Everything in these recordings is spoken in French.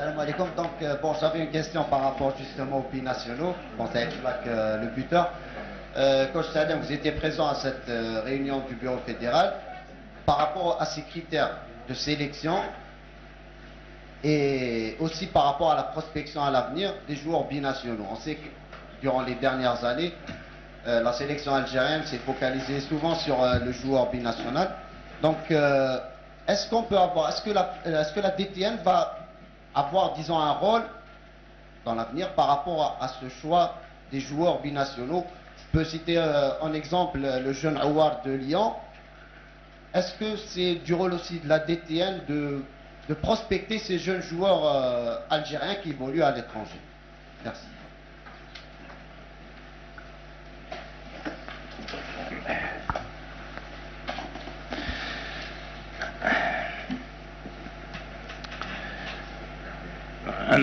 Salam alaikum. Donc, bon, j'avais une question par rapport justement aux binationaux. Bon, ça le buteur. Coach Salem, vous étiez présent à cette réunion du bureau fédéral. Par rapport à ces critères de sélection et aussi par rapport à la prospection à l'avenir des joueurs binationaux. On sait que durant les dernières années, la sélection algérienne s'est focalisée souvent sur le joueur binational. Donc, est-ce qu'on peut avoir, est-ce que la DTN va avoir, disons, un rôle dans l'avenir par rapport à ce choix des joueurs binationaux? Je peux citer en exemple le jeune Awar de Lyon. Est-ce que c'est du rôle aussi de la DTN de prospecter ces jeunes joueurs algériens qui évoluent à l'étranger? Merci.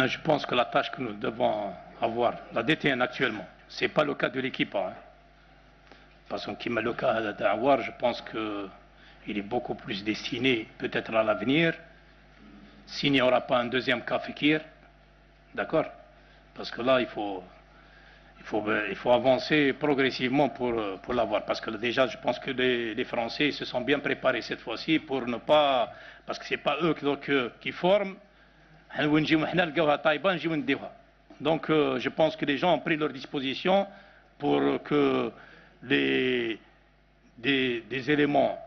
Je pense que la tâche que nous devons avoir, la DTN actuellement, ce n'est pas le cas de l'équipe. Hein. Parce que le cas d'Awar, je pense qu'il est beaucoup plus destiné peut-être à l'avenir, s'il n'y aura pas un deuxième cas Fekir, d'accord? Parce que là, il faut avancer progressivement pour l'avoir. Parce que déjà, je pense que les Français se sont bien préparés cette fois-ci pour ne pas... Parce que ce n'est pas eux qui forment. Donc je pense que les gens ont pris leur disposition pour que des éléments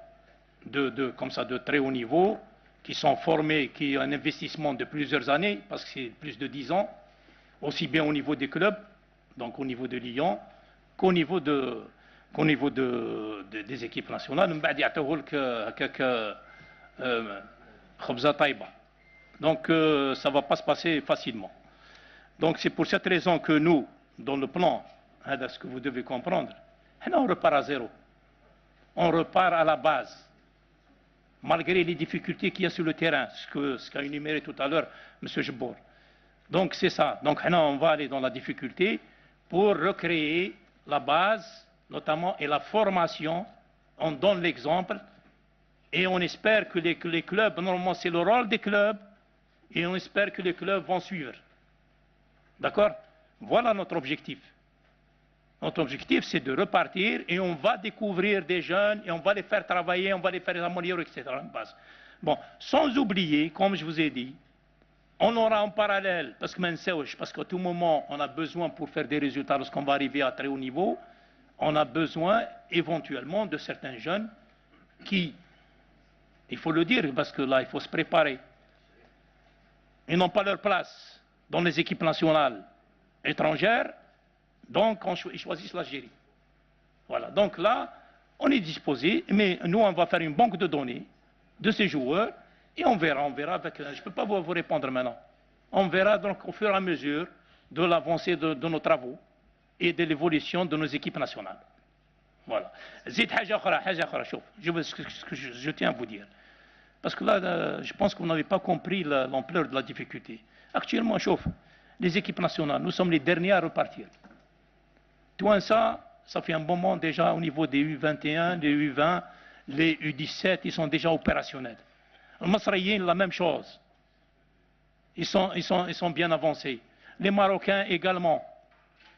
comme ça, de très haut niveau, qui sont formés, qui ont un investissement de plusieurs années, parce que c'est plus de 10 ans, aussi bien au niveau des clubs, donc au niveau de Lyon, qu'au niveau des équipes nationales. Donc ça ne va pas se passer facilement. Donc c'est pour cette raison que nous, dans le plan, ce que vous devez comprendre, on repart à zéro. On repart à la base. Malgré les difficultés qu'il y a sur le terrain, ce qu'a énuméré tout à l'heure M. Jebour. Donc c'est ça. Donc on va aller dans la difficulté pour recréer la base, notamment, et la formation. On donne l'exemple et on espère que les clubs, normalement c'est le rôle des clubs, et on espère que les clubs vont suivre. D'accord? Voilà notre objectif. Notre objectif, c'est de repartir et on va découvrir des jeunes et on va les faire travailler, on va les faire améliorer, etc. Bon, sans oublier, comme je vous ai dit, on aura en parallèle, parce qu'à tout moment, on a besoin pour faire des résultats lorsqu'on va arriver à très haut niveau, on a besoin éventuellement de certains jeunes qui, il faut le dire, parce que là, il faut se préparer. Ils n'ont pas leur place dans les équipes nationales étrangères, donc ils choisissent l'Algérie. Voilà, donc là, on est disposé, mais nous, on va faire une banque de données de ces joueurs, et on verra avec... Je ne peux pas vous répondre maintenant. On verra donc au fur et à mesure de l'avancée de nos travaux et de l'évolution de nos équipes nationales. Voilà. Je tiens à vous dire. Parce que là, je pense que vous n'avez pas compris l'ampleur de la difficulté. Actuellement, les équipes nationales, nous sommes les derniers à repartir. Tout ça fait un bon moment déjà au niveau des U21, des U20, les U17, ils sont déjà opérationnels. Les Masraïens, la même chose. Ils sont bien avancés. Les Marocains également.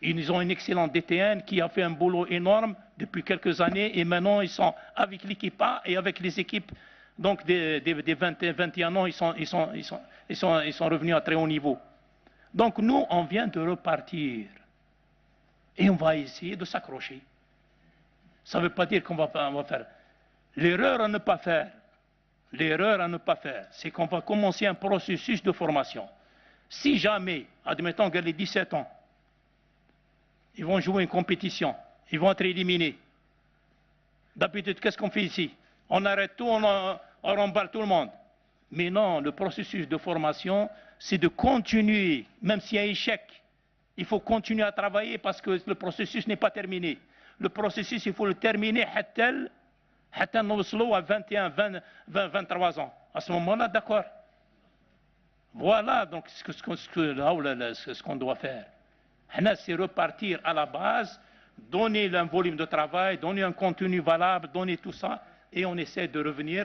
Ils ont une excellente DTN qui a fait un boulot énorme depuis quelques années et maintenant ils sont avec l'équipe A et avec les équipes. Donc des 21 ans, ils sont revenus à très haut niveau. Donc nous, on vient de repartir. Et on va essayer de s'accrocher. Ça ne veut pas dire qu'on va faire. L'erreur à ne pas faire, c'est qu'on va commencer un processus de formation. Si jamais, admettons que les 17 ans, ils vont jouer une compétition, ils vont être éliminés. D'habitude, qu'est-ce qu'on fait ici? On arrête tout, on remballe tout le monde. Mais non, le processus de formation, c'est de continuer, même s'il y a échec. Il faut continuer à travailler parce que le processus n'est pas terminé. Le processus, il faut le terminer à 21, 23 ans. À ce moment-là, d'accord. Voilà donc ce qu'on doit faire. C'est repartir à la base, donner un volume de travail, donner un contenu valable, donner tout ça, et on essaie de revenir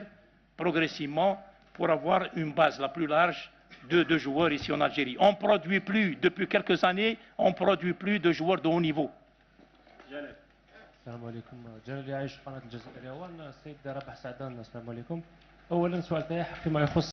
progressivement pour avoir une base la plus large de joueurs ici en Algérie. On ne produit plus, depuis quelques années, on ne produit plus de joueurs de haut niveau. السلام عليكم. جلال يعيش قناة الجزائرية 1. السيد رابح سعدان. السلام عليكم. أولا سؤال تاعي فيما يخص